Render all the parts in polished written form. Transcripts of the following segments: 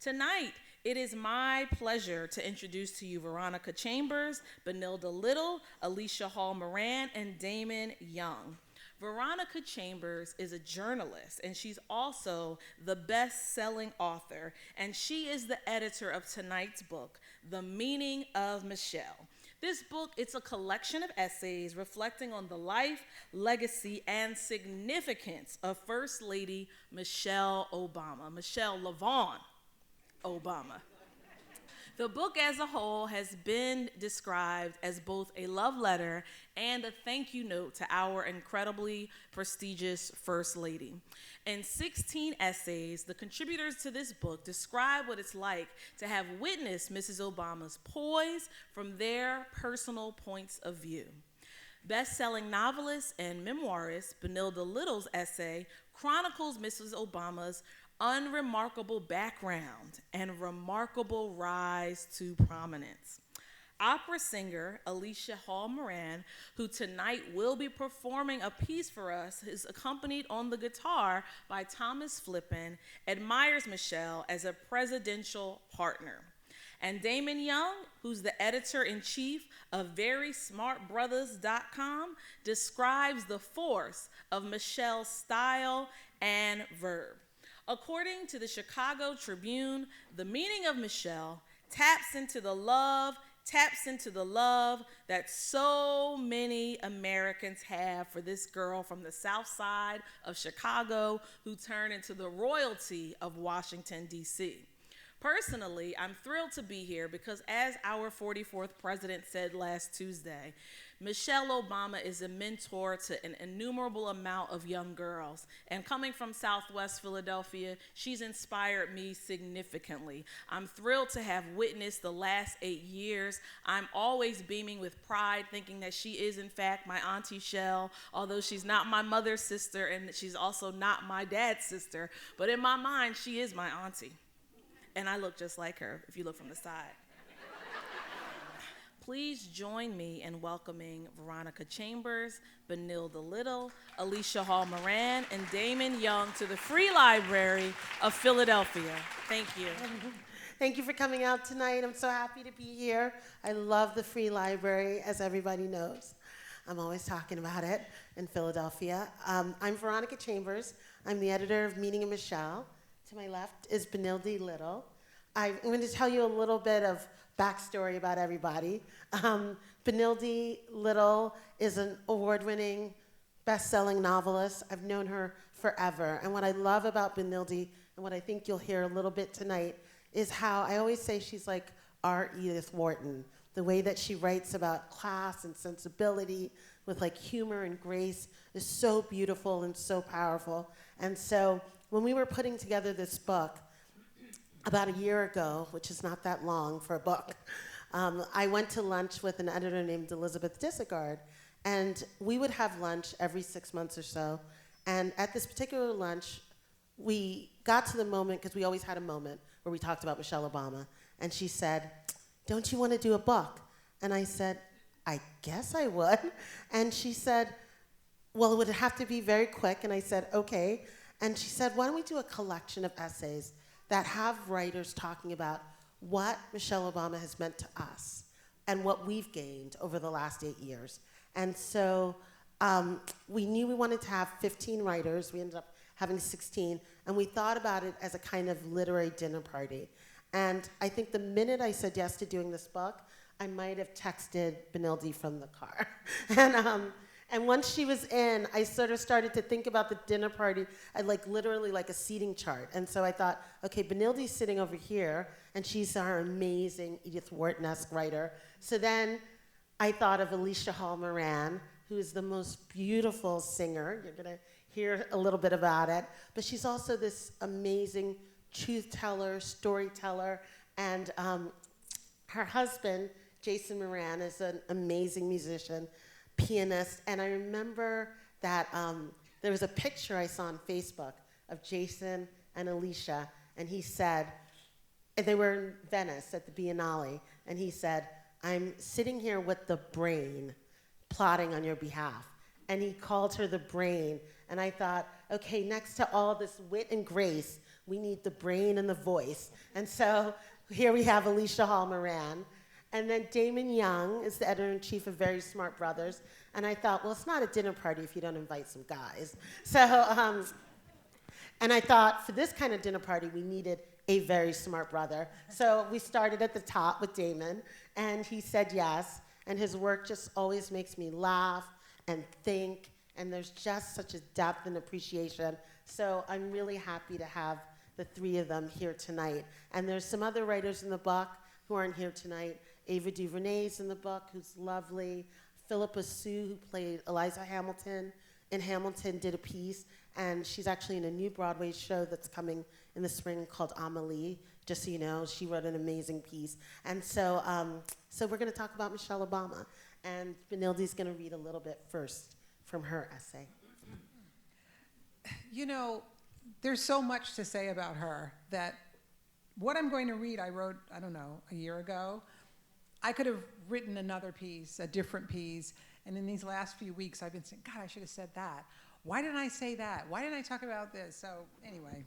Tonight, it is my pleasure to introduce to you Veronica Chambers, Benilde Little, Alicia Hall Moran, and Damon Young. Veronica Chambers is a journalist, and she's also the best-selling author, and she is the editor of tonight's book, The Meaning of Michelle. This book, it's a collection of essays reflecting on the life, legacy, and significance of First Lady Michelle Obama, Michelle LaVaughn Obama. The book as a whole has been described as both a love letter and a thank you note to our incredibly prestigious First Lady. In 16 essays, the contributors to this book describe what it's like to have witnessed Mrs. Obama's poise from their personal points of view. Best-selling novelist and memoirist Benilde Little's essay chronicles Mrs. Obama's unremarkable background and remarkable rise to prominence. Opera singer Alicia Hall Moran, who tonight will be performing a piece for us, is accompanied on the guitar by Thomas Flippin, admires Michelle as a presidential partner. And Damon Young, who's the editor-in-chief of VerySmartBrothers.com, describes the force of Michelle's style and verb. According to the Chicago Tribune, the meaning of Michelle taps into the love that so many Americans have for this girl from the South Side of Chicago who turned into the royalty of Washington, D.C. Personally, I'm thrilled to be here because, as our 44th president said last Tuesday, Michelle Obama is a mentor to an innumerable amount of young girls. And coming from Southwest Philadelphia, she's inspired me significantly. I'm thrilled to have witnessed the last 8 years. I'm always beaming with pride, thinking that she is, in fact, my Auntie Shell, although she's not my mother's sister and she's also not my dad's sister. But in my mind, she is my auntie. And I look just like her, if you look from the side. Please join me in welcoming Veronica Chambers, Benilde Little, Alicia Hall Moran, and Damon Young to the Free Library of Philadelphia. Thank you. Thank you for coming out tonight. I'm so happy to be here. I love the Free Library, as everybody knows. I'm always talking about it in Philadelphia. I'm Veronica Chambers. I'm the editor of Meaning of Michelle. To my left is Benilde Little. I'm going to tell you a little bit of backstory about everybody. Benilde Little is an award-winning, best-selling novelist. I've known her forever. And what I love about Benilde, and what I think you'll hear a little bit tonight, is how I always say she's like our Edith Wharton. The way that she writes about class and sensibility with like humor and grace is so beautiful and so powerful. And so when we were putting together this book, about a year ago, which is not that long for a book, I went to lunch with an editor named Elizabeth Disregard, and we would have lunch every 6 months or so. And at this particular lunch, we got to the moment, because we always had a moment where we talked about Michelle Obama, and she said, "Don't you want to do a book?" And I said, "I guess I would." And she said, "Well, would it have to be very quick?" And I said, "Okay." And she said, "Why don't we do a collection of essays that have writers talking about what Michelle Obama has meant to us and what we've gained over the last 8 years." And so we knew we wanted to have 15 writers. We ended up having 16, and we thought about it as a kind of literary dinner party. And I think the minute I said yes to doing this book, I might have texted Benilde from the car. And once she was in, I sort of started to think about the dinner party. I literally like a seating chart. And so I thought, okay, Benilde's sitting over here, and she's our amazing Edith Wharton-esque writer. So then I thought of Alicia Hall Moran, who is the most beautiful singer. You're going to hear a little bit about it. But she's also this amazing truth teller, storyteller. And her husband, Jason Moran, is an amazing musician, pianist. And I remember that there was a picture I saw on Facebook of Jason and Alicia, and he said, and they were in Venice at the Biennale, and he said, "I'm sitting here with the brain plotting on your behalf." And he called her the brain, and I thought, okay, next to all this wit and grace, We need the brain and the voice. And so here we have Alicia Hall Moran. And then Damon Young is the editor-in-chief of Very Smart Brothers. And I thought, well, it's not a dinner party if you don't invite some guys. So, and I thought for this kind of dinner party, we needed a very smart brother. So we started at the top with Damon, and he said yes. And his work just always makes me laugh and think, and there's just such a depth and appreciation. So I'm really happy to have the three of them here tonight. And there's some other writers in the book who aren't here tonight. Ava DuVernay's in the book, who's lovely. Philippa Sue, who played Eliza Hamilton in Hamilton, did a piece, and she's actually in a new Broadway show that's coming in the spring called Amelie. Just so you know, she wrote an amazing piece. And so, so we're going to talk about Michelle Obama, and Benilde's going to read a little bit first from her essay. You know, there's so much to say about her that what I'm going to read, I wrote, I don't know, a year ago. I could have written another piece, a different piece, and in these last few weeks, I've been saying, God, I should have said that. Why didn't I say that? Why didn't I talk about this? So anyway,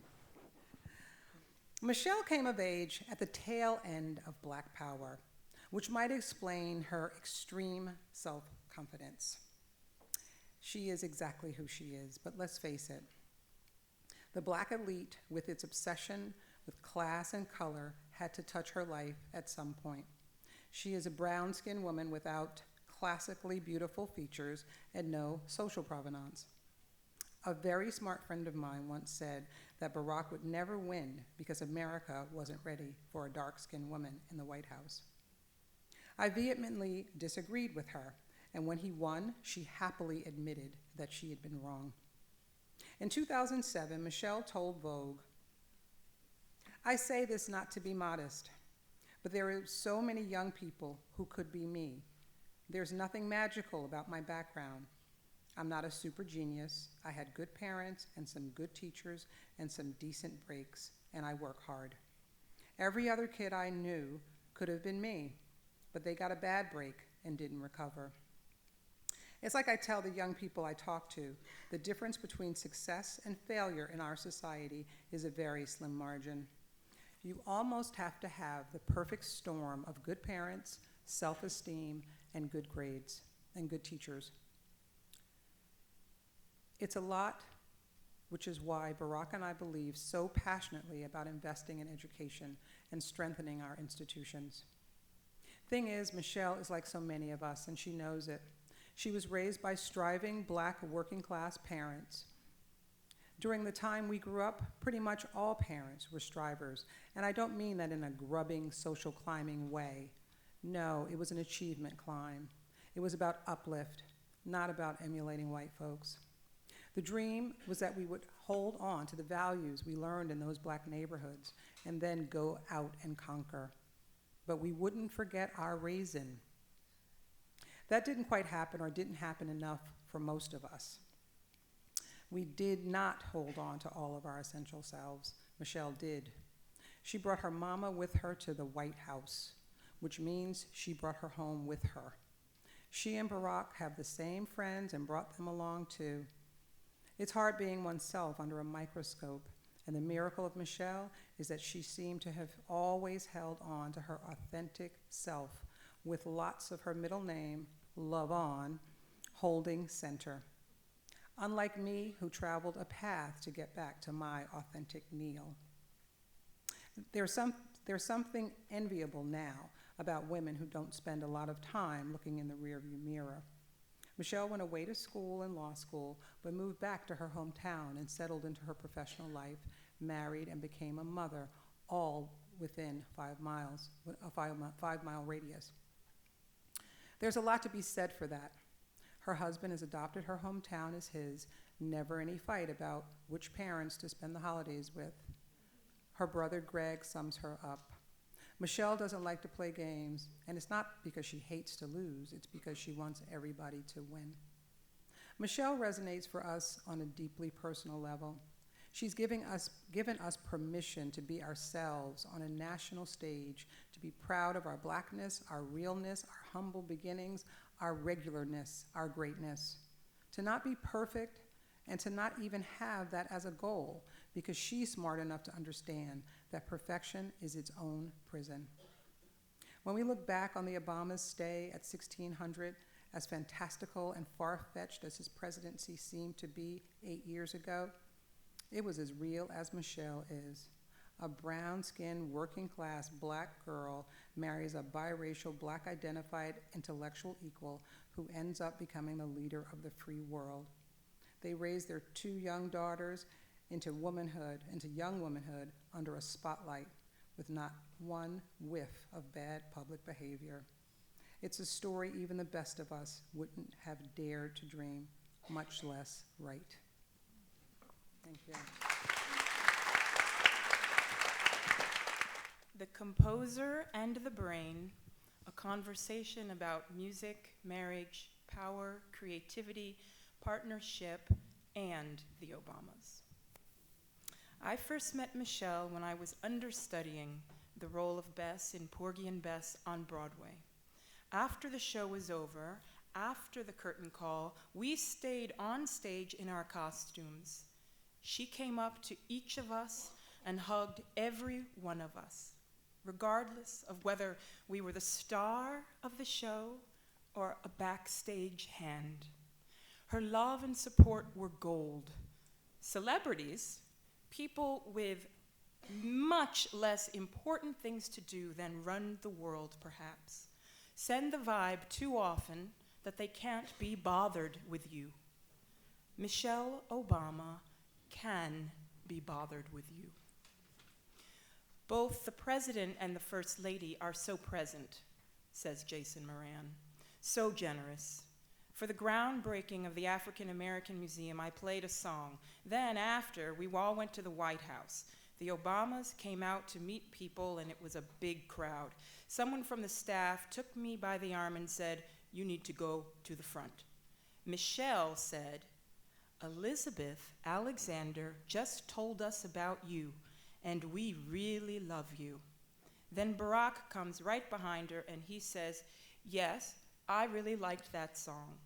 Michelle came of age at the tail end of Black Power, which might explain her extreme self-confidence. She is exactly who she is, but let's face it. The Black elite, with its obsession with class and color, had to touch her life at some point. She is a brown-skinned woman without classically beautiful features and no social provenance. A very smart friend of mine once said that Barack would never win because America wasn't ready for a dark-skinned woman in the White House. I vehemently disagreed with her, and when he won, she happily admitted that she had been wrong. In 2007, Michelle told Vogue, "I say this not to be modest, but there are so many young people who could be me. There's nothing magical about my background. I'm not a super genius. I had good parents and some good teachers and some decent breaks, and I work hard. Every other kid I knew could have been me, but they got a bad break and didn't recover." It's like I tell the young people I talk to, the difference between success and failure in our society is a very slim margin. You almost have to have the perfect storm of good parents, self-esteem, and good grades, and good teachers. It's a lot, which is why Barack and I believe so passionately about investing in education and strengthening our institutions. Thing is, Michelle is like so many of us, and she knows it. She was raised by striving Black working-class parents. During the time we grew up, pretty much all parents were strivers, and I don't mean that in a grubbing, social climbing way. No, it was an achievement climb. It was about uplift, not about emulating white folks. The dream was that we would hold on to the values we learned in those Black neighborhoods and then go out and conquer. But we wouldn't forget our raisin. That didn't quite happen, or didn't happen enough for most of us. We did not hold on to all of our essential selves. Michelle did. She brought her mama with her to the White House, which means she brought her home with her. She and Barack have the same friends and brought them along too. It's hard being oneself under a microscope, and the miracle of Michelle is that she seemed to have always held on to her authentic self, with lots of her middle name, Love On, holding center. Unlike me, who traveled a path to get back to my authentic Neil. There's something enviable now about women who don't spend a lot of time looking in the rearview mirror. Michelle went away to school and law school, but moved back to her hometown and settled into her professional life, married, and became a mother, all within 5 miles, a 5-mile radius. There's a lot to be said for that. Her husband has adopted her hometown as his, never any fight about which parents to spend the holidays with. Her brother Greg sums her up. Michelle doesn't like to play games, and it's not because she hates to lose, it's because she wants everybody to win. Michelle resonates for us on a deeply personal level. She's given us permission to be ourselves on a national stage, to be proud of our Blackness, our realness, our humble beginnings, our regularness, our greatness. To not be perfect and to not even have that as a goal, because she's smart enough to understand that perfection is its own prison. When we look back on the Obama's stay at 1600, as fantastical and far-fetched as his presidency seemed to be 8 years ago, it was as real as Michelle is. A brown-skinned, working-class black girl marries a biracial, black-identified intellectual equal who ends up becoming the leader of the free world. They raise their 2 young daughters into young womanhood under a spotlight with not one whiff of bad public behavior. It's a story even the best of us wouldn't have dared to dream, much less write. Thank you. The Composer and the Brain, a conversation about music, marriage, power, creativity, partnership, and the Obamas. I first met Michelle when I was understudying the role of Bess in Porgy and Bess on Broadway. After the show was over, after the curtain call, we stayed on stage in our costumes. She came up to each of us and hugged every one of us, regardless of whether we were the star of the show or a backstage hand. Her love and support were gold. Celebrities, people with much less important things to do than run the world, perhaps, send the vibe too often that they can't be bothered with you. Michelle Obama can be bothered with you. Both the president and the first lady are so present, says Jason Moran, so generous. For the groundbreaking of the African American Museum, I played a song. Then after, we all went to the White House. The Obamas came out to meet people, and it was a big crowd. Someone from the staff took me by the arm and said, "You need to go to the front." Michelle said, "Elizabeth Alexander just told us about you, and we really love you." Then Barack comes right behind her, and he says, "Yes, I really liked that song."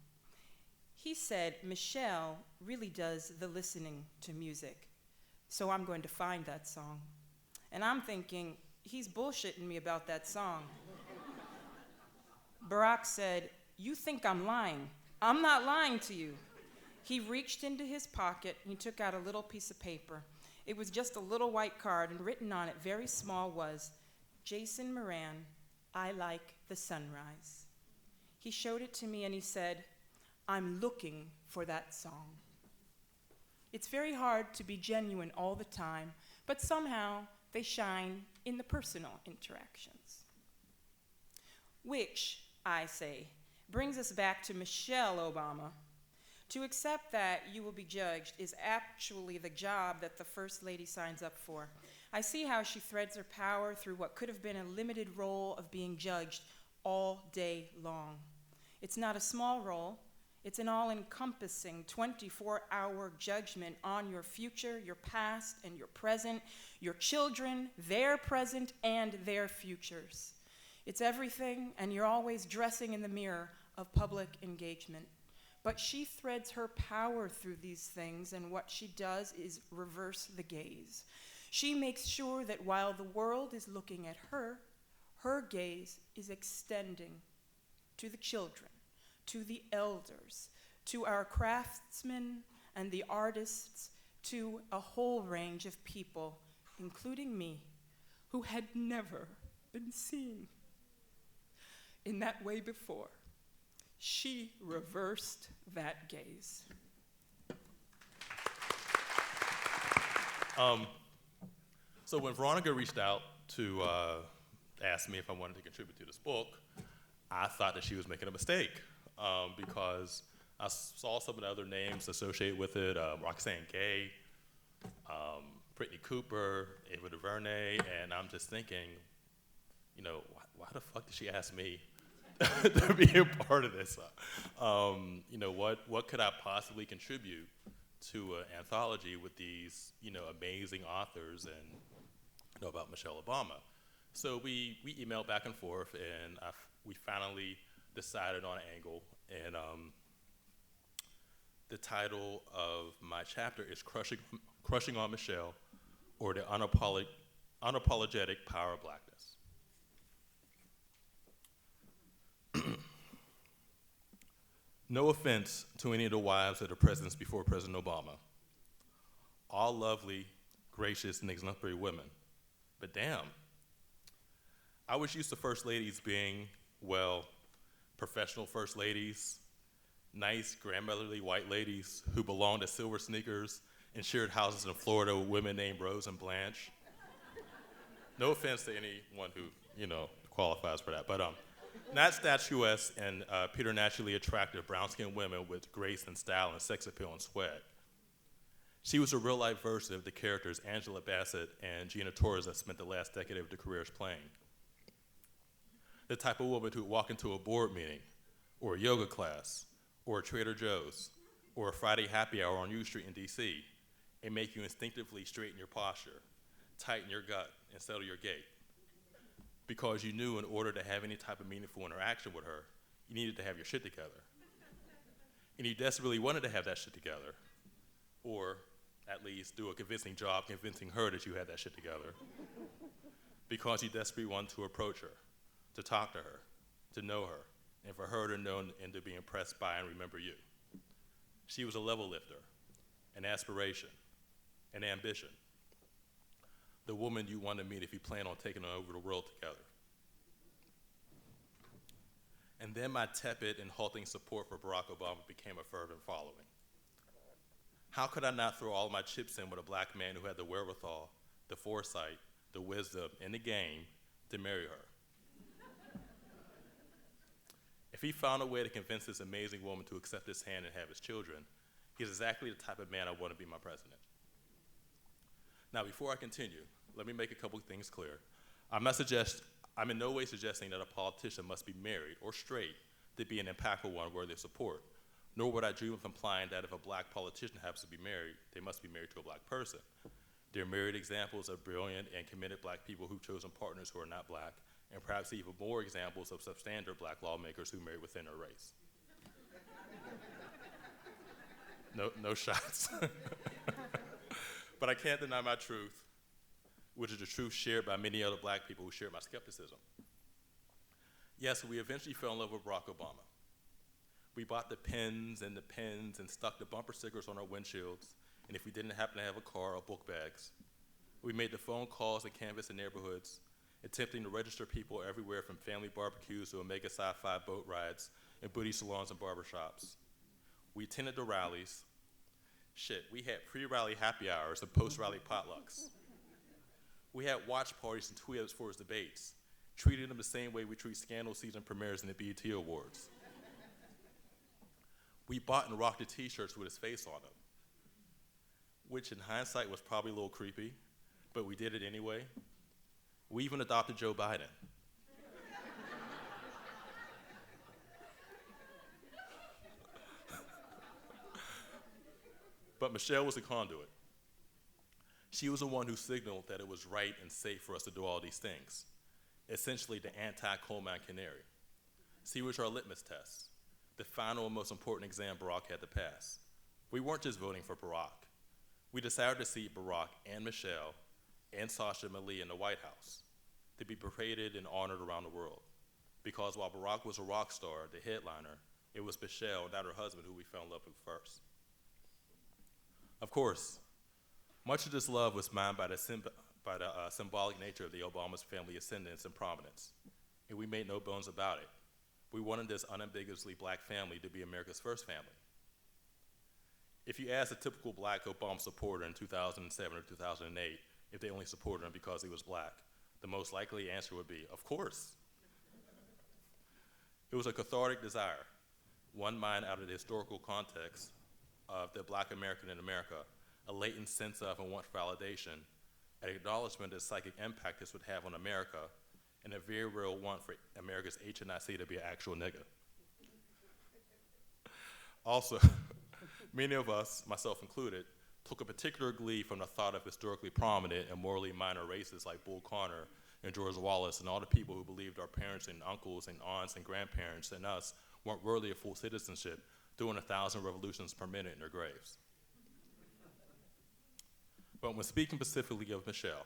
He said, "Michelle really does the listening to music, so I'm going to find that song." And I'm thinking, he's bullshitting me about that song. Barack said, "You think I'm lying. I'm not lying to you." He reached into his pocket and he took out a little piece of paper. It was just a little white card, and written on it, very small, was, "Jason Moran, I like the sunrise." He showed it to me and he said, "I'm looking for that song." It's very hard to be genuine all the time, but somehow they shine in the personal interactions. Which, I say, brings us back to Michelle Obama. To accept that you will be judged is actually the job that the First Lady signs up for. I see how she threads her power through what could have been a limited role of being judged all day long. It's not a small role. It's an all-encompassing 24-hour judgment on your future, your past, and your present, your children, their present, and their futures. It's everything, and you're always dressing in the mirror of public engagement. But she threads her power through these things, and what she does is reverse the gaze. She makes sure that while the world is looking at her, her gaze is extending to the children, to the elders, to our craftsmen and the artists, to a whole range of people, including me, who had never been seen in that way before. She reversed that gaze. So when Veronica reached out to ask me if I wanted to contribute to this book, I thought that she was making a mistake because I saw some of the other names associated with it, Roxanne Gay, Brittany Cooper, Ava DuVernay, and I'm just thinking, you know, why the fuck did she ask me to be a part of this? You know, what could I possibly contribute to an anthology with these, you know, amazing authors and, you know, about Michelle Obama? So we emailed back and forth, and we finally decided on an angle, and the title of my chapter is Crushing Crushing on Michelle, or the unapologetic power of blackness. No offense to any of the wives of the presidents before President Obama. All lovely, gracious, and exemplary women. But damn, I was used to first ladies being, well, professional first ladies, nice grandmotherly white ladies who belonged to silver sneakers and shared houses in Florida with women named Rose and Blanche. No offense to anyone who, qualifies for that, but not statuesque and preternaturally attractive brown-skinned women with grace and style and sex appeal and swag. She was a real-life version of the characters Angela Bassett and Gina Torres that spent the last decade of their careers playing. The type of woman who would walk into a board meeting, or a yoga class, or a Trader Joe's, or a Friday happy hour on U Street in DC, and make you instinctively straighten your posture, tighten your gut, and settle your gait. Because you knew in order to have any type of meaningful interaction with her, you needed to have your shit together. And you desperately wanted to have that shit together, or at least do a convincing job convincing her that you had that shit together, because you desperately wanted to approach her, to talk to her, to know her, and for her to know and to be impressed by and remember you. She was a level lifter, an aspiration, an ambition. The woman you want to meet if you plan on taking over the world together. And then my tepid and halting support for Barack Obama became a fervent following. How could I not throw all of my chips in with a black man who had the wherewithal, the foresight, the wisdom, and the game to marry her? If he found a way to convince this amazing woman to accept his hand and have his children, he's exactly the type of man I want to be my president. Now, before I continue, let me make a couple of things clear. I'm in no way suggesting that a politician must be married or straight to be an impactful one worthy of support, nor would I dream of implying that if a black politician happens to be married, they must be married to a black person. There are myriad examples of brilliant and committed black people who've chosen partners who are not black, and perhaps even more examples of substandard black lawmakers who marry within their race. No shots. But I can't deny my truth, which is the truth shared by many other black people who share my skepticism. Yes, we eventually fell in love with Barack Obama. We bought the pens and stuck the bumper stickers on our windshields, and if we didn't happen to have a car or book bags, we made the phone calls and canvassed the neighborhoods, attempting to register people everywhere from family barbecues to Omega Sci-Fi boat rides and booty salons and barbershops. We attended the rallies. Shit, we had pre-rally happy hours and post-rally potlucks. We had watch parties and tweets for his debates, treating them the same way we treat scandal season premieres in the BET Awards. We bought and rocked the t-shirts with his face on them, which in hindsight was probably a little creepy, but we did it anyway. We even adopted Joe Biden. But Michelle was a conduit. She was the one who signaled that it was right and safe for us to do all these things, essentially the anti-coal mine canary. She was our litmus test, the final and most important exam Barack had to pass. We weren't just voting for Barack. We decided to see Barack and Michelle and Sasha and Malia in the White House, to be paraded and honored around the world. Because while Barack was a rock star, the headliner, it was Michelle, not her husband, who we fell in love with first. Of course, much of this love was mined by the symbolic nature of the Obama's family ascendance and prominence, and we made no bones about it. We wanted this unambiguously black family to be America's first family. If you ask a typical black Obama supporter in 2007 or 2008 if they only supported him because he was black, the most likely answer would be, of course. It was a cathartic desire, one mined out of the historical context of the black American in America, a latent sense of and want for validation, an acknowledgement of the psychic impact this would have on America, and a very real want for America's HNIC to be an actual nigga. Also, many of us, myself included, took a particular glee from the thought of historically prominent and morally minor races like Bull Connor and George Wallace and all the people who believed our parents and uncles and aunts and grandparents and us weren't worthy of full citizenship, doing 1,000 revolutions per minute in their graves. But when speaking specifically of Michelle,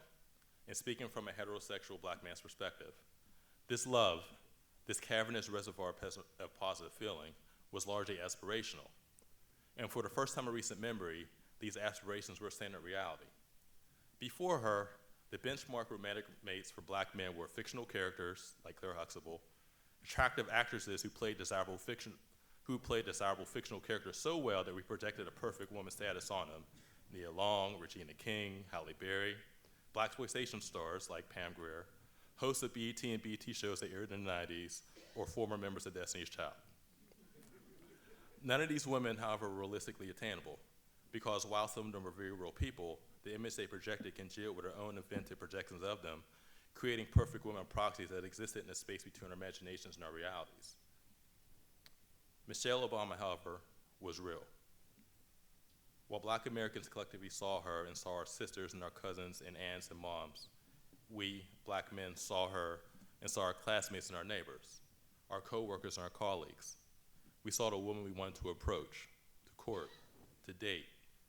and speaking from a heterosexual black man's perspective, this love, this cavernous reservoir of positive feeling, was largely aspirational. And for the first time in recent memory, these aspirations were standard reality. Before her, the benchmark romantic mates for black men were fictional characters, like Claire Huxtable, attractive actresses who played desirable fictional characters so well that we projected a perfect woman status on them. Nia Long, Regina King, Halle Berry, blaxploitation stars like Pam Grier, hosts of BET and BT shows that aired in the 90s, or former members of Destiny's Child. None of these women, however, were realistically attainable, because while some of them were very real people, the image they projected congealed with their own invented projections of them, creating perfect women proxies that existed in the space between our imaginations and our realities. Michelle Obama, however, was real. While black Americans collectively saw her and saw our sisters and our cousins and aunts and moms, we, black men, saw her and saw our classmates and our neighbors, our coworkers and our colleagues. We saw the woman we wanted to approach, to court, to date,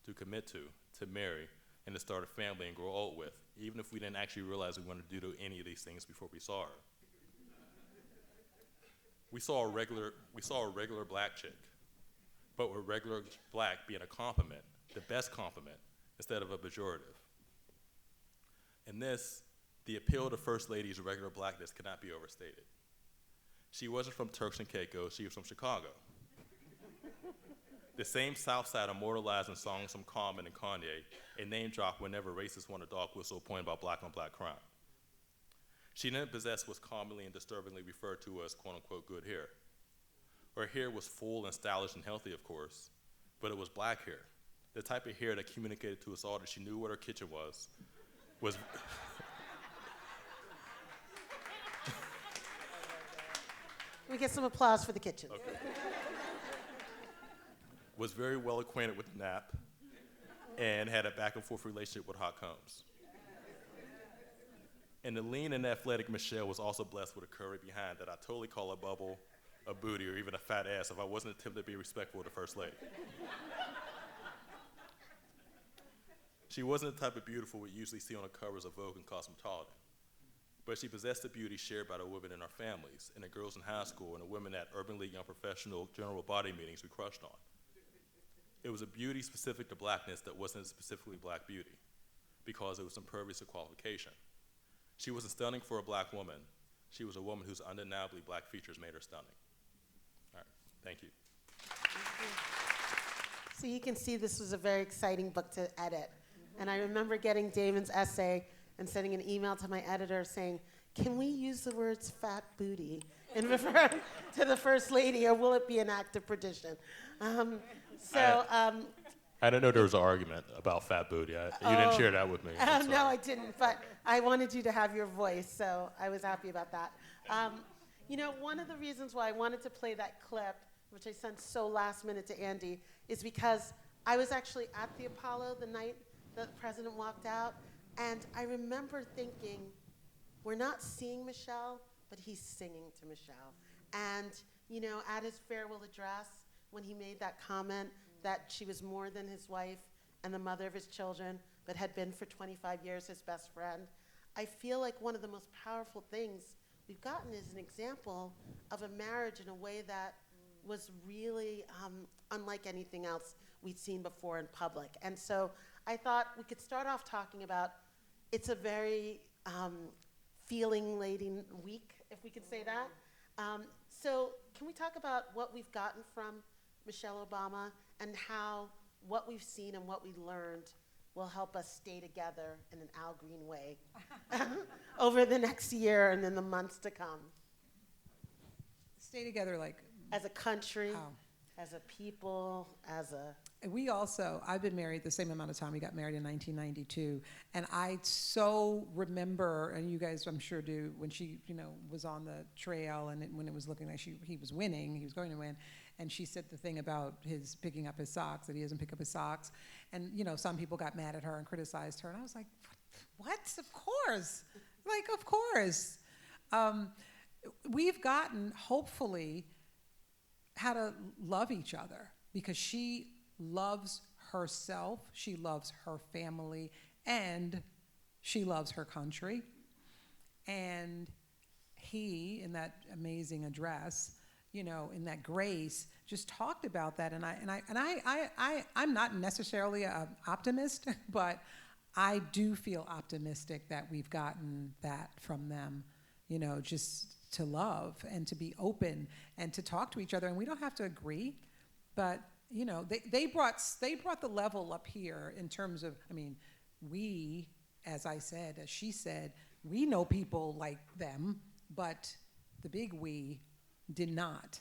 to commit to marry, and to start a family and grow old with, even if we didn't actually realize we wanted to do any of these things before we saw her. We saw a regular black chick, but with regular black being a compliment, the best compliment, instead of a pejorative. In this, the appeal to First Lady's regular blackness cannot be overstated. She wasn't from Turks and Caicos, she was from Chicago. The same South Side immortalized in songs from Common and Kanye, a name drop whenever racists want a dog whistle point about black on black crime. She didn't possess what's commonly and disturbingly referred to as quote unquote good hair. Her hair was full and stylish and healthy, of course, but it was black hair, the type of hair that communicated to us all that she knew what her kitchen was We get some applause for the kitchen. Okay. Was very well acquainted with nap and had a back and forth relationship with hot combs. And the lean and athletic Michelle was also blessed with a curvy behind that I totally call a bubble, a booty, or even a fat ass if I wasn't attempting to be respectful of the First Lady. She wasn't the type of beautiful we usually see on the covers of Vogue and Cosmopolitan, but she possessed the beauty shared by the women in our families, and the girls in high school, and the women at Urban League Young Professional general body meetings we crushed on. It was a beauty specific to blackness that wasn't specifically black beauty, because it was impervious to qualification. She wasn't stunning for a black woman. She was a woman whose undeniably black features made her stunning. All right, thank you. So you can see this was a very exciting book to edit. And I remember getting Damon's essay and sending an email to my editor saying, can we use the words fat booty in refer to the First Lady, or will it be an act of perdition? I didn't know there was an argument about fat booty. You didn't share that with me. No, I didn't, but I wanted you to have your voice, so I was happy about that. One of the reasons why I wanted to play that clip, which I sent so last minute to Andy, is because I was actually at the Apollo the night that the president walked out, and I remember thinking, we're not seeing Michelle, but he's singing to Michelle. And, at his farewell address, when he made that comment that she was more than his wife and the mother of his children, but had been for 25 years his best friend, I feel like one of the most powerful things we've gotten is an example of a marriage in a way that was really unlike anything else we'd seen before in public. And so I thought we could start off talking about, it's a very feeling-laden week, if we could say that. So can we talk about what we've gotten from Michelle Obama and how what we've seen and what we learned will help us stay together in an Al Green way over the next year and in the months to come? Stay together like... As a country, how? as a people, as a... We also, I've been married the same amount of time. We got married in 1992. And I so remember, and you guys I'm sure do, when she, was on the trail and when it was looking like he was winning, he was going to win. And she said the thing about his picking up his socks, that he doesn't pick up his socks. And, some people got mad at her and criticized her. And I was like, what? Of course. Of course. We've gotten, hopefully, how to love each other, because she loves herself, she loves her family, and she loves her country. And he, in that amazing address, you know, in that grace, just talked about that. And I'm not necessarily an optimist, but I do feel optimistic that we've gotten that from them, you know, just to love and to be open and to talk to each other. And we don't have to agree, but you know, they brought the level up here in terms of, I mean, we, as she said, we know people like them, but the big we did not.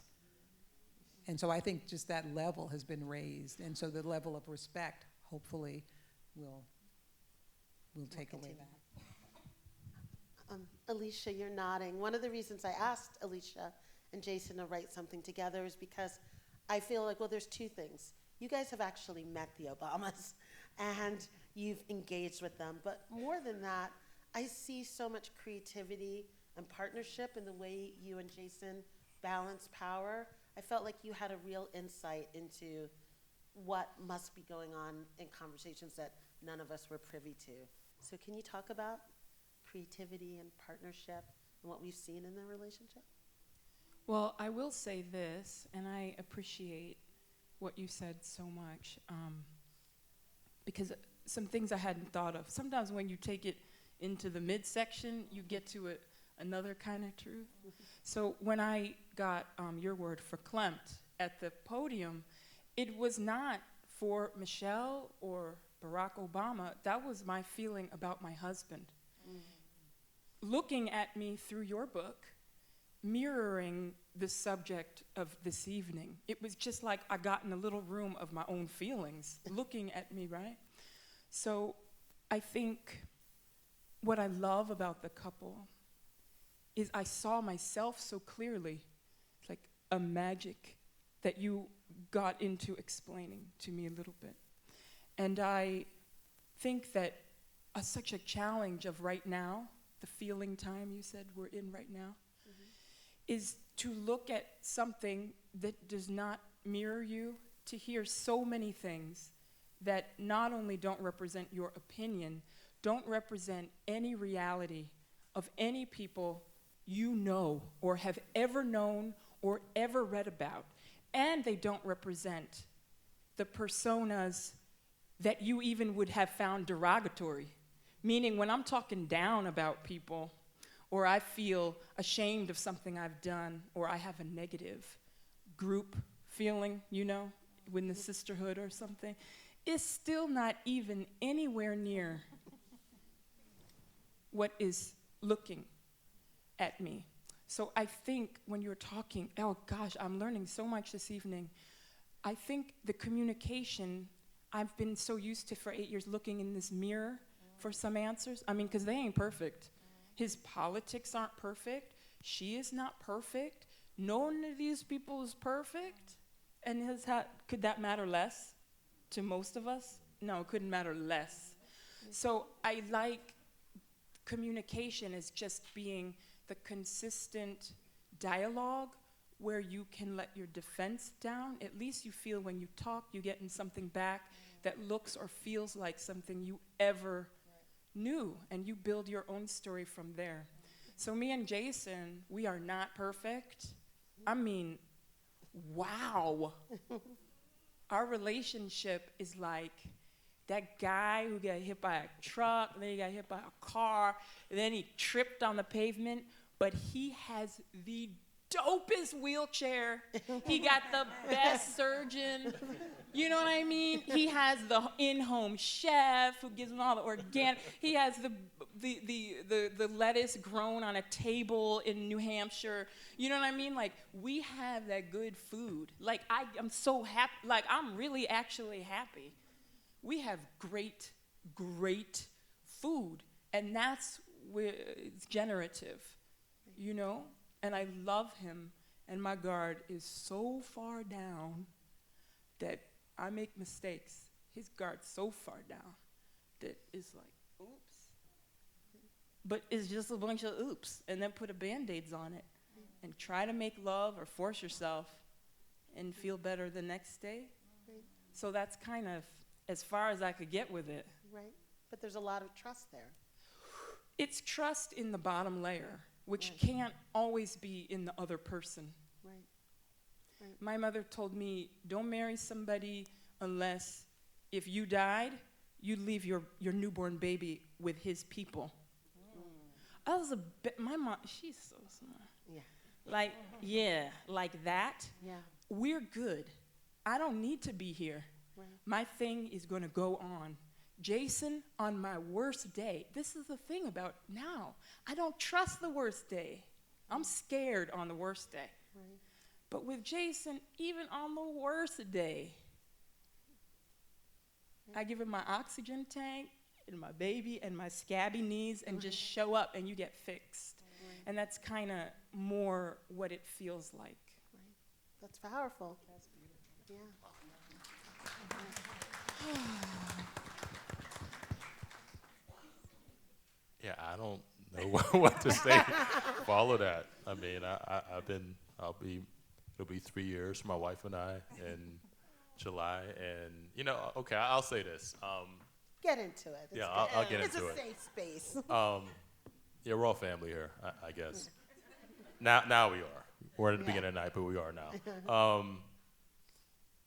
And so I think just that level has been raised. And so the level of respect, hopefully, will take away that. Alicia, you're nodding. One of the reasons I asked Alicia and Jason to write something together is because I feel like, well, there's two things. You guys have actually met the Obamas, and you've engaged with them. But more than that, I see so much creativity and partnership in the way you and Jason balance power. I felt like you had a real insight into what must be going on in conversations that none of us were privy to. So can you talk about creativity and partnership and what we've seen in their relationship? Well, I will say this, and I appreciate what you said so much, because some things I hadn't thought of. Sometimes when you take it into the midsection, you get to another kind of truth. So when I got your word for "verklempt" at the podium, it was not for Michelle or Barack Obama. That was my feeling about my husband. Looking at me through your book, mirroring the subject of this evening. It was just like I got in a little room of my own feelings, looking at me, right? So I think what I love about the couple is I saw myself so clearly. It's like a magic that you got into explaining to me a little bit. And I think that such a challenge of right now, the feeling time you said we're in right now, is to look at something that does not mirror you, to hear so many things that not only don't represent your opinion, don't represent any reality of any people you know or have ever known or ever read about, and they don't represent the personas that you even would have found derogatory. Meaning when I'm talking down about people, or I feel ashamed of something I've done, or I have a negative group feeling, you know, with the sisterhood or something, it's still not even anywhere near what is looking at me. So I think when you're talking, oh gosh, I'm learning so much this evening. I think the communication, I've been so used to for 8 years looking in this mirror for some answers. I mean, because they ain't perfect. His politics aren't perfect. She is not perfect. None of these people is perfect. And could that matter less to most of us? No, it couldn't matter less. So I like communication as just being the consistent dialogue where you can let your defense down. At least you feel when you talk, you're getting something back that looks or feels like something you ever knew, and you build your own story from there. So me and Jason, we are not perfect. I mean, wow. Our relationship is like that guy who got hit by a truck, then he got hit by a car, and then he tripped on the pavement, but he has the dopest wheelchair. He got the best surgeon. You know what I mean? He has the in-home chef who gives him all the organic. He has the lettuce grown on a table in New Hampshire. You know what I mean? Like, we have that good food. Like, I'm so happy. Like, I'm really actually happy. We have great, great food. And that's where it's generative, you know? And I love him. And my guard is so far down that I make mistakes. His guard's so far down that it's like, oops. But it's just a bunch of oops, and then put a Band-Aids on it and try to make love or force yourself and feel better the next day. So that's kind of as far as I could get with it. Right. But there's a lot of trust there. It's trust in the bottom layer, which can't always be in the other person. Right. My mother told me, don't marry somebody unless if you died, you'd leave your newborn baby with his people. I was my mom, she's so smart. Yeah. Like that. Yeah. We're good. I don't need to be here. Right. My thing is going to go on. Jason, on my worst day, this is the thing about now. I don't trust the worst day. I'm scared on the worst day. Right. But with Jason, even on the worst day, I give him my oxygen tank and my baby and my scabby knees and just show up and you get fixed. And that's kind of more what it feels like. Right. That's powerful. That's beautiful. Yeah. Yeah, I don't know what to say. Follow that. I mean, it'll be 3 years for my wife and I in July, and okay, I'll say this. Get into it. Yeah, I'll get into it. It's a safe space. Yeah, we're all family here, I guess. Now we are. We're at the beginning of the night, but we are now.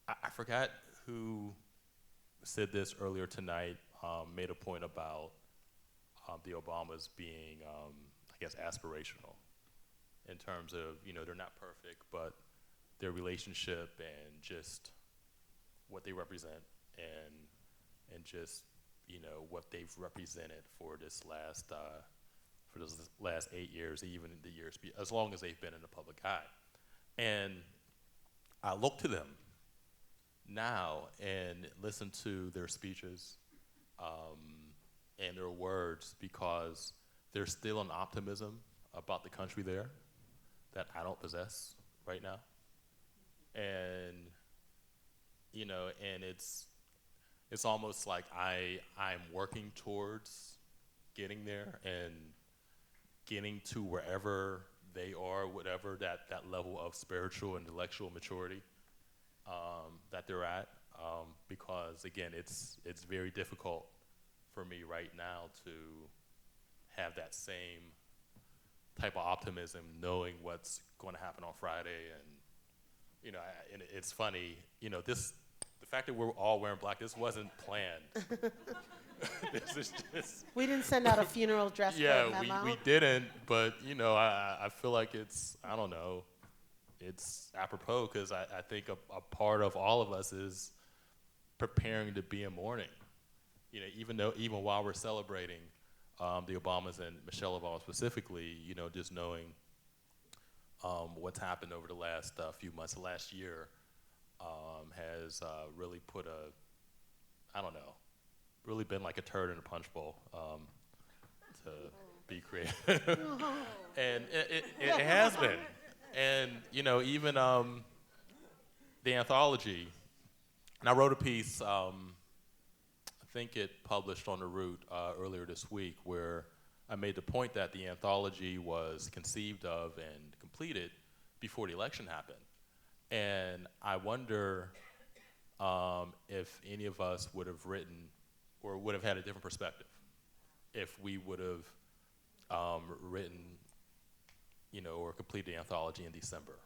I forgot who said this earlier tonight. Made a point about the Obamas being, I guess, aspirational in terms of, they're not perfect, but their relationship and just what they represent and just, what they've represented for this last 8 years, even the years, as long as they've been in the public eye. And I look to them now and listen to their speeches, and their words, because there's still an optimism about the country there that I don't possess right now. And, and it's almost like I'm working towards getting there and getting to wherever they are, whatever that level of spiritual and intellectual maturity that they're at, because again, it's very difficult for me right now to have that same type of optimism, knowing what's going to happen on Friday. And and it's funny, the fact that we're all wearing black, this wasn't planned. This is just, we didn't send out a funeral dress code memo. we didn't, but I feel like I don't know, it's apropos, because I think a part of all of us is preparing to be in mourning. Even while we're celebrating the Obamas and Michelle Obama specifically, just knowing what's happened over the last few months, the last year, has really put really been like a turd in a punch bowl, to be creative. And it has been. And, even the anthology, and I wrote a piece, I think it published on The Root earlier this week, where I made the point that the anthology was conceived of and completed before the election happened. And I wonder if any of us would have written or would have had a different perspective if we would have written, or completed the anthology in December.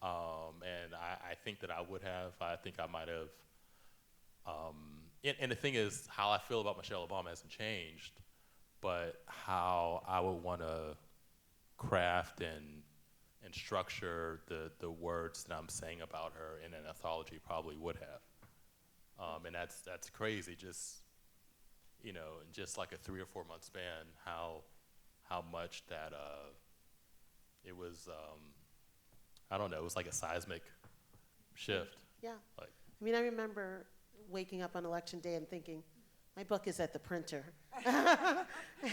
And I think that I would have. I think I might have. And the thing is, how I feel about Michelle Obama hasn't changed, but how I would want to craft and structure the words that I'm saying about her in an anthology probably would have. And that's crazy, just, in just like a 3 or 4 month span, how much that it was, I don't know, it was like a seismic shift. Yeah. Like, I remember waking up on election day and thinking, my book is at the printer.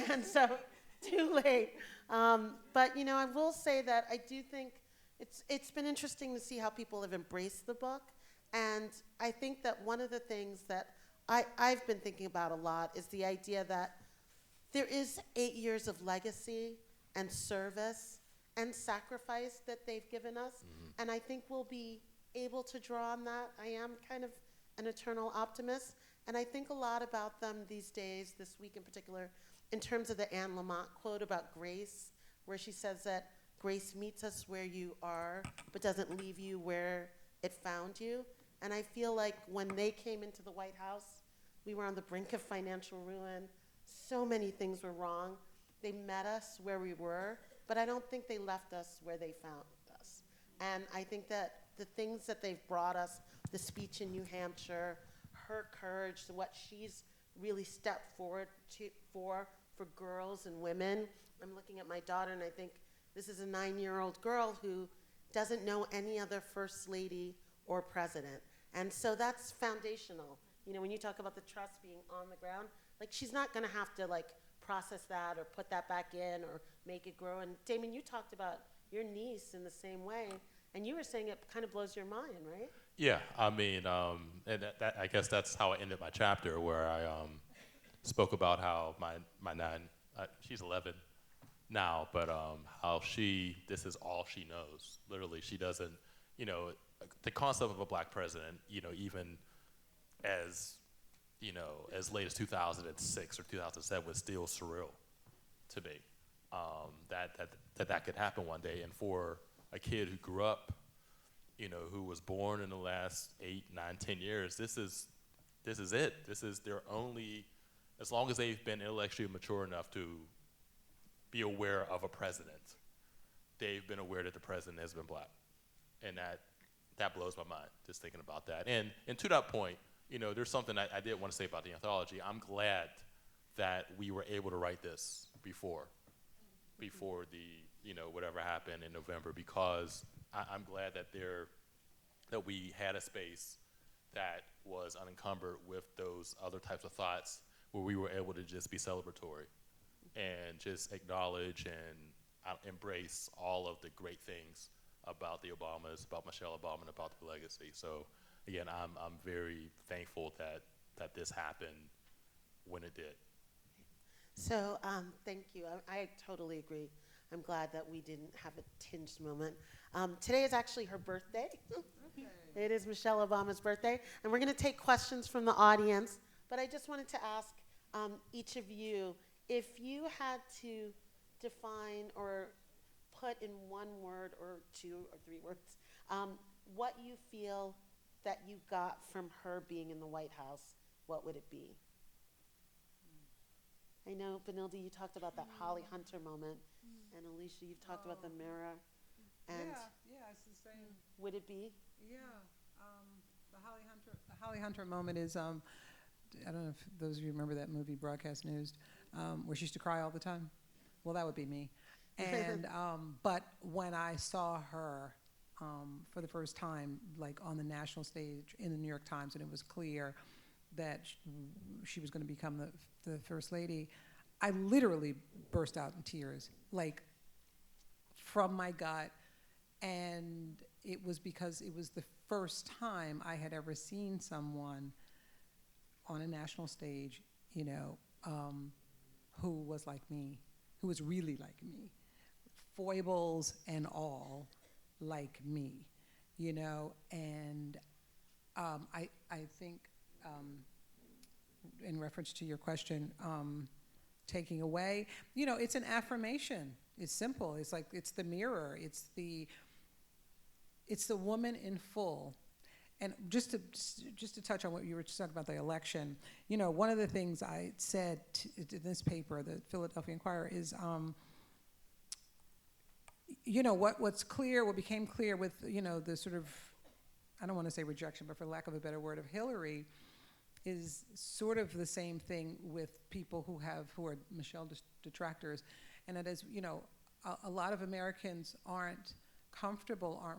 And so, too late. But, I will say that I do think it's been interesting to see how people have embraced the book. And I think that one of the things that I've been thinking about a lot is the idea that there is 8 years of legacy and service and sacrifice that they've given us. Mm-hmm. And I think we'll be able to draw on that. I am kind of an eternal optimist. And I think a lot about them these days, this week in particular, in terms of the Anne Lamott quote about grace, where she says that grace meets us where you are, but doesn't leave you where it found you. And I feel like when they came into the White House, we were on the brink of financial ruin. So many things were wrong. They met us where we were, but I don't think they left us where they found us. And I think that the things that they've brought us, the speech in New Hampshire, her courage, what she's really stepped forward for girls and women. I'm looking at my daughter and I think this is a 9-year-old girl who doesn't know any other first lady or president. And so that's foundational. You know, when you talk about the trust being on the ground, like she's not gonna have to like process that or put that back in or make it grow. And Damon, you talked about your niece in the same way, and you were saying it kind of blows your mind, right? Yeah, I mean, and I guess that's how I ended my chapter, where I spoke about how my nine, she's 11 now, but how this is all she knows. Literally, she doesn't, you know, the concept of a black president, you know, even as, you know, as late as 2006 or 2007 was still surreal to me, that could happen one day. And for a kid who grew up, you know, who was born in the last 8, 9, 10 years, this is it. This is their only, as long as they've been intellectually mature enough to be aware of a president, they've been aware that the president has been black. And that blows my mind, just thinking about that. And to that point, you know, there's something I did want to say about the anthology. I'm glad that we were able to write this before the, you know, whatever happened in November, because I'm glad that we had a space that was unencumbered with those other types of thoughts, where we were able to just be celebratory and just acknowledge and embrace all of the great things about the Obamas, about Michelle Obama, and about the legacy. So again, I'm very thankful that this happened when it did. So thank you. I totally agree. I'm glad that we didn't have a tinged moment. Today is actually her birthday. Okay. It is Michelle Obama's birthday. And we're going to take questions from the audience. But I just wanted to ask each of you, if you had to define or put in one word or 2 or 3 words, what you feel that you got from her being in the White House, what would it be? I know, Benilde, you talked about that Holly Hunter moment, and Alicia, you've talked about the mirror. And yeah, it's the same. would it be? Yeah, the Holly Hunter moment is, I don't know if those of you remember that movie, Broadcast News, where she used to cry all the time. Well, that would be me. And but when I saw her for the first time, like on the national stage in the New York Times, and it was clear that she was going to become the first lady, I literally burst out in tears, like from my gut. And it was because it was the first time I had ever seen someone on a national stage, you know, who was like me, who was really like me, foibles and all like me, you know. And I think, in reference to your question, taking away, you know, it's an affirmation. It's simple. It's like, it's the mirror. It's the woman in full. And just to touch on what you were just talking about, the election, you know, one of the things I said in this paper, the Philadelphia Inquirer, is, you know, what became clear with, you know, the sort of, I don't want to say rejection, but for lack of a better word, of Hillary, is sort of the same thing with people who are Michelle detractors. And it is, you know, a lot of Americans aren't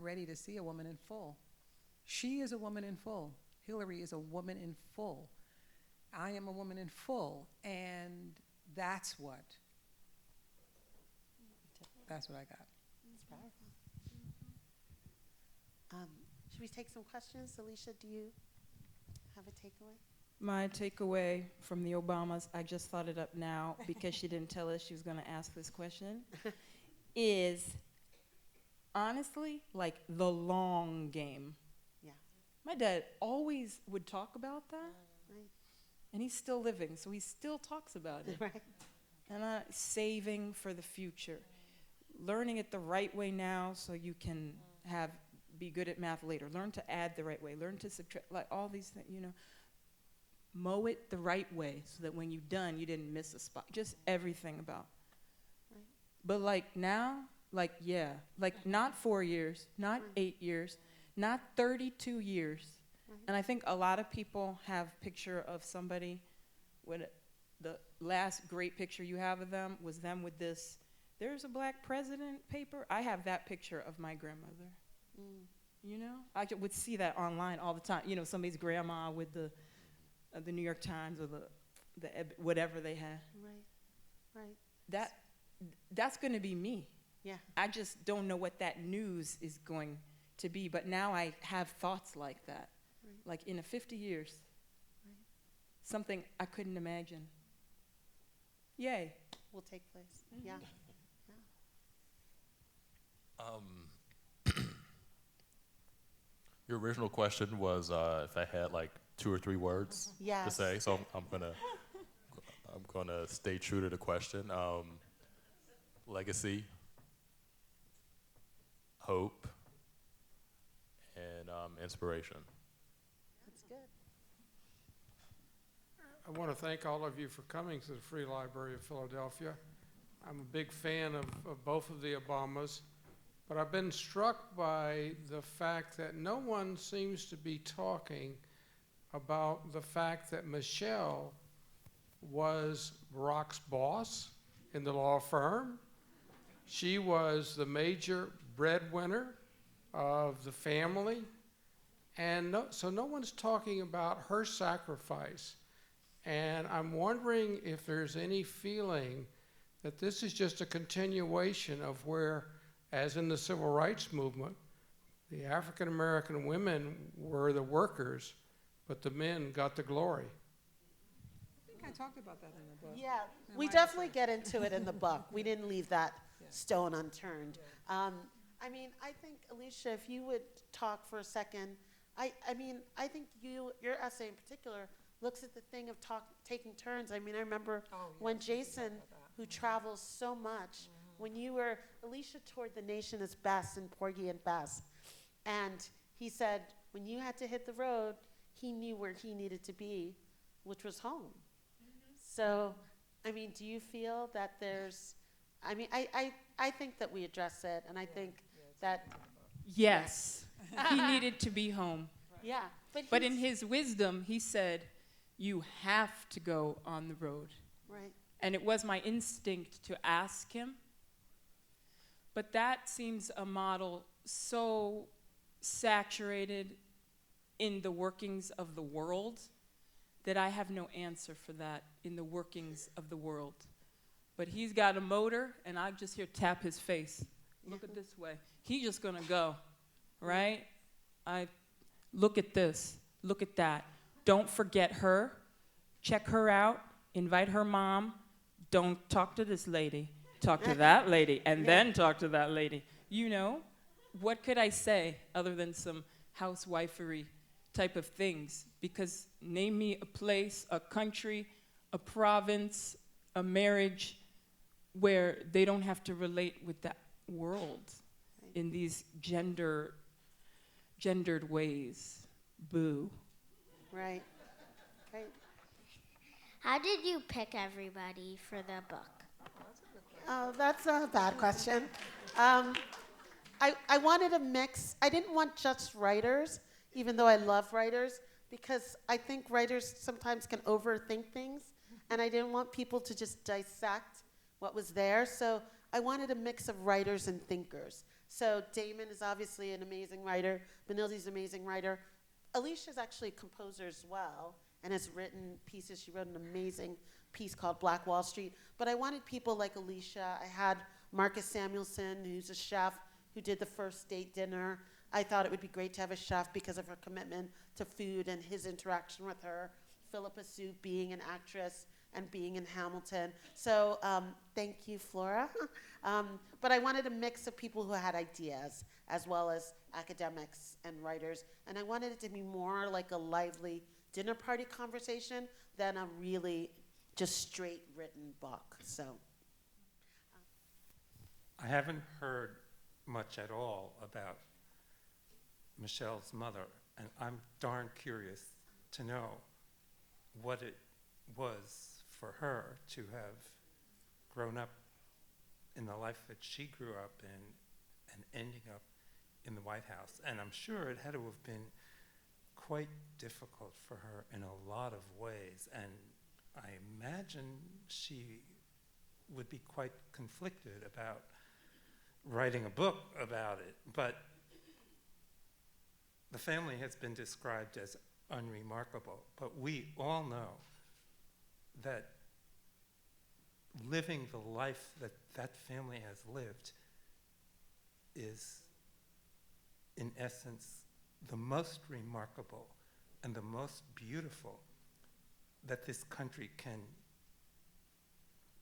ready to see a woman in full. She is a woman in full. Hillary is a woman in full. I am a woman in full. And that's what I got. That's powerful. Should we take some questions? Alicia, do you have a takeaway? My takeaway from the Obamas, I just thought it up now because she didn't tell us she was going to ask this question, is honestly like the long game. Yeah. My dad always would talk about that. Right. And he's still living, so he still talks about it. Right. And saving for the future. Learning it the right way now so you can be good at math later. Learn to add the right way. Learn to subtract, like all these things, you know. Mow it the right way so that when you're done, you didn't miss a spot. Just everything about. Right. But like now, like, yeah, like not 4 years, not 8 years, not 32 years. Right. And I think a lot of people have picture of somebody when the last great picture you have of them was them with this, there's a black president paper. I have that picture of my grandmother. You know, I would see that online all the time. You know, somebody's grandma with the New York Times or the whatever they had. Right. That's going to be me. Yeah. I just don't know what that news is going to be. But now I have thoughts like that. Right. Like in 50 years, something I couldn't imagine. Yay. Will take place. Yeah. Your original question was if I had like 2 or 3 words to Yes. say, so I'm gonna stay true to the question. Legacy, hope, and inspiration. That's good. I want to thank all of you for coming to the Free Library of Philadelphia. I'm a big fan of both of the Obamas, but I've been struck by the fact that no one seems to be talking about the fact that Michelle was Barack's boss in the law firm. She was the major breadwinner of the family, and so no one's talking about her sacrifice. And I'm wondering if there's any feeling that this is just a continuation of where, as in the civil rights movement, the African American women were the workers, but the men got the glory. I think I talked about that in the book. Yeah, Am we I definitely outside? get into it in the book. We didn't leave that Yeah. stone unturned. I mean, I think, Alicia, if you would talk for a second, I think your essay in particular looks at the thing of taking turns. I mean, I remember when Jason, who travels so much, when you were, Alicia toured the nation as Bess and Porgy and Bess, and he said when you had to hit the road, he knew where he needed to be, which was home. So, I mean, do you feel that there's, I mean, I think that we address it, and I think that, Yes, he needed to be home. yeah. But in his wisdom, he said, you have to go on the road. Right. And it was my instinct to ask him. But that seems a model so saturated in the workings of the world that I have no answer for that in the workings of the world. But he's got a motor, and I'm just here tap his face. Look at this way. He's just gonna go, right? Look at this, look at that. Don't forget her, check her out, invite her mom. Don't talk to this lady, talk to that lady, and then talk to that lady. You know, what could I say other than some housewifery type of things? Because name me a place, a country, a province, a marriage where they don't have to relate with that world in these gendered ways. Boo. Right. Right. How did you pick everybody for the book? Oh, that's a bad question. I wanted a mix. I didn't want just writers, even though I love writers, because I think writers sometimes can overthink things, and I didn't want people to just dissect what was there. So I wanted a mix of writers and thinkers. So Damon is obviously an amazing writer. Benilde's an amazing writer. Alicia's actually a composer as well and has written pieces. She wrote an amazing piece called Black Wall Street. But I wanted people like Alicia. I had Marcus Samuelsson, who's a chef, who did the first date dinner. I thought it would be great to have a chef because of her commitment to food and his interaction with her. Philippa Sue being an actress and being in Hamilton. So thank you, Flora. But I wanted a mix of people who had ideas as well as academics and writers. And I wanted it to be more like a lively dinner party conversation than a really just straight written book. So I haven't heard much at all about Michelle's mother, and I'm darn curious to know what it was for her to have grown up in the life that she grew up in and ending up in the White House. And I'm sure it had to have been quite difficult for her in a lot of ways. And I imagine she would be quite conflicted about writing a book about it. But the family has been described as unremarkable. But we all know that living the life that that family has lived is, in essence, the most remarkable and the most beautiful that this country can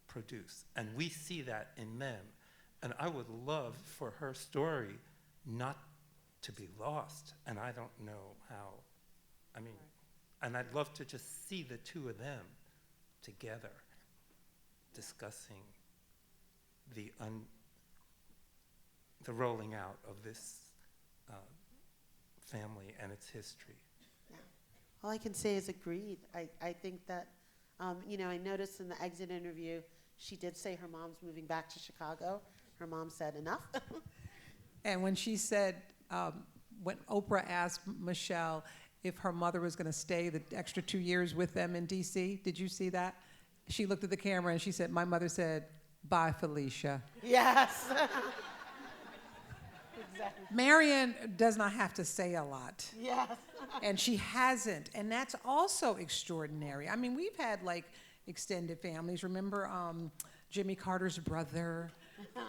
produce. And we see that in them. And I would love for her story not to be lost. And I don't know how. I mean, and I'd love to just see the two of them together discussing the rolling out of this family and its history. yeah. All I can say is agreed. I think that, I noticed in the exit interview, she did say her mom's moving back to Chicago. Her mom said enough. And when she said, when Oprah asked Michelle if her mother was going to stay the extra 2 years with them in D.C., did you see that? She looked at the camera and she said, my mother said, bye, Felicia. Yes. Exactly. Marion does not have to say a lot. Yes. And she hasn't. And that's also extraordinary. I mean, we've had like extended families. Remember Jimmy Carter's brother?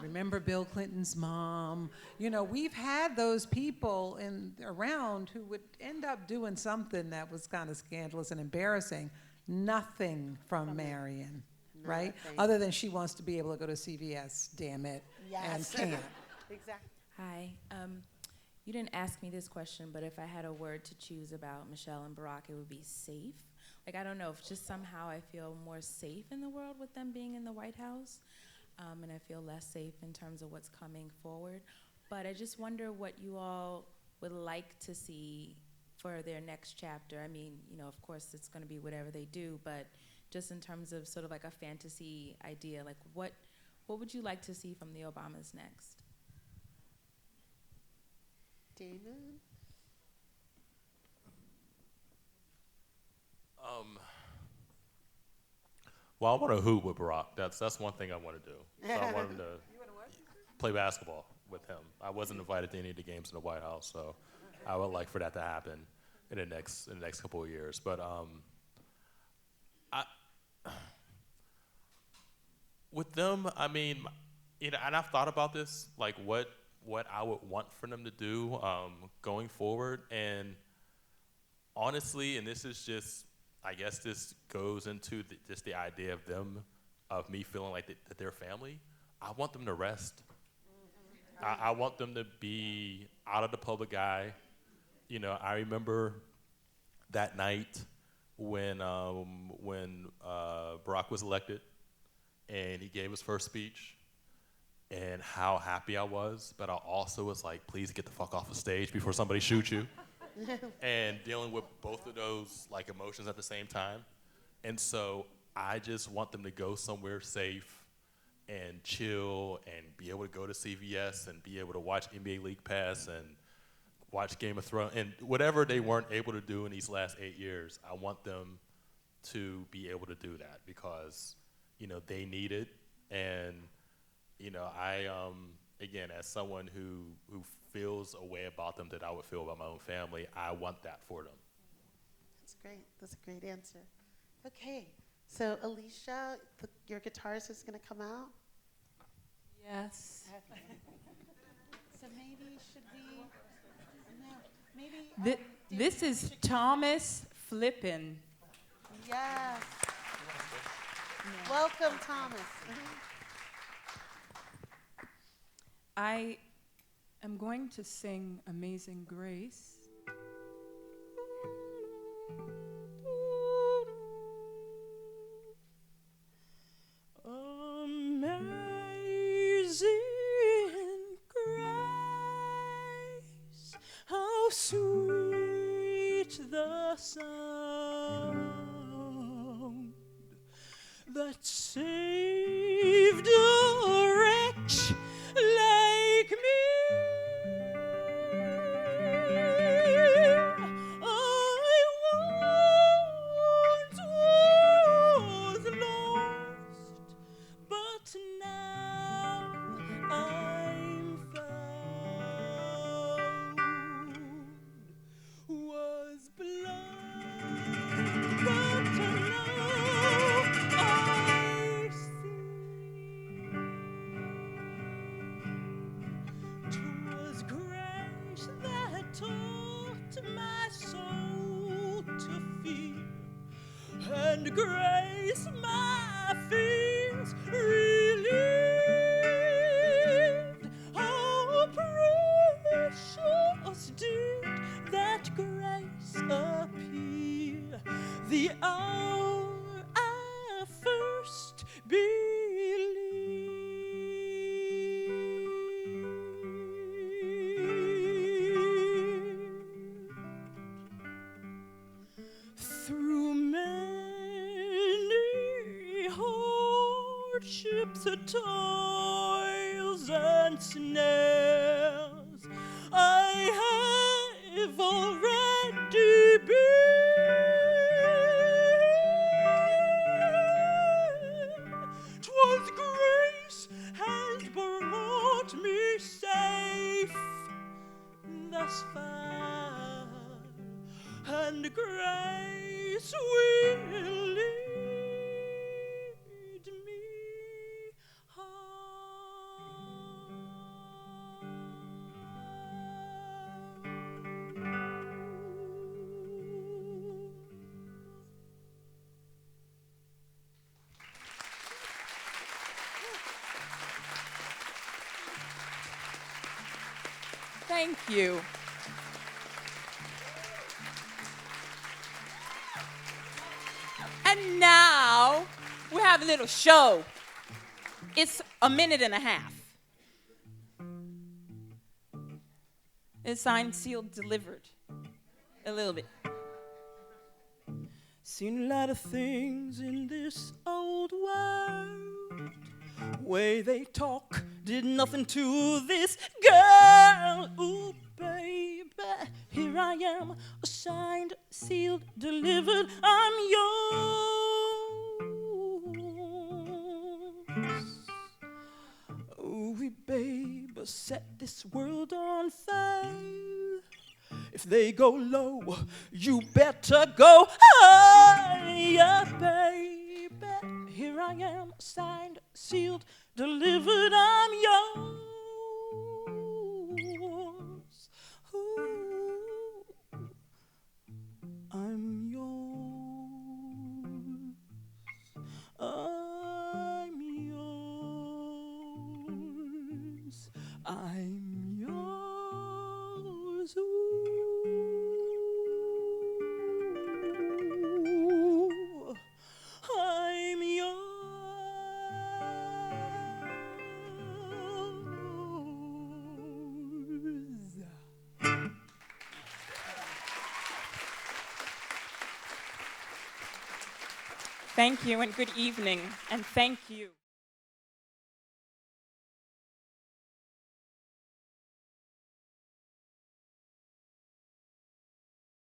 Remember Bill Clinton's mom? You know, we've had those people around who would end up doing something that was kind of scandalous and embarrassing. Nothing from Marion, right? Nothing. Other than she wants to be able to go to CVS, damn it, Yes. and can't. Exactly. Hi. You didn't ask me this question, but if I had a word to choose about Michelle and Barack, it would be safe. Like, I don't know, if just somehow I feel more safe in the world with them being in the White House, and I feel less safe in terms of what's coming forward. But I just wonder what you all would like to see for their next chapter. I mean, of course, it's going to be whatever they do, but just in terms of sort of like a fantasy idea, like what would you like to see from the Obamas next? Damon? Well, I want to hoop with Barack. That's one thing I want to do. So I want him to play basketball with him. I wasn't invited to any of the games in the White House, so I would like for that to happen in the next couple of years. But with them, I mean, and I've thought about this, like what I would want for them to do going forward. And honestly, and this is just, I guess this goes into just the idea of me feeling like that they're family. I want them to rest. I want them to be out of the public eye. I remember that night when Barack was elected and he gave his first speech, and how happy I was, but I also was like, please get the fuck off the stage before somebody shoots you. And dealing with both of those like emotions at the same time. And so I just want them to go somewhere safe and chill and be able to go to CVS and be able to watch NBA League Pass and watch Game of Thrones and whatever they weren't able to do in these last 8 years. I want them to be able to do that because, they need it. And, I, again, as someone who feels a way about them that I would feel about my own family, I want that for them. That's great. That's a great answer. Okay. So, Alicia, your guitarist is going to come out? Yes. Okay. So maybe should we? No. Maybe. This is Thomas Flippin. Yes. Welcome, Thomas. I am going to sing Amazing Grace. sound that saved a wretch like me. I once was lost, but now I'm found. Was blind, but now I see. 'Twas grace that taught my soul to fear, and grace my fears relieved. How precious did that grace appear the hour I first believed. Through many hardships, toils, and snares, I have already been. 'Twas grace has brought me safe thus far, and grace will lead me Thank you. And now we have a little show. It's a minute and a half. It's signed, sealed, delivered. A little bit. Seen a lot of things in this old world. Way they talk did nothing to this girl. Ooh, baby, here I am, signed, sealed, delivered. I'm yours. Ooh, baby, set this world on fire. If they go low, you better go higher, baby. Here I am, signed, sealed, delivered. I'm yours. Ooh, I'm yours. I'm yours. I'm yours. Ooh, I'm yours. Thank you and good evening. And thank you.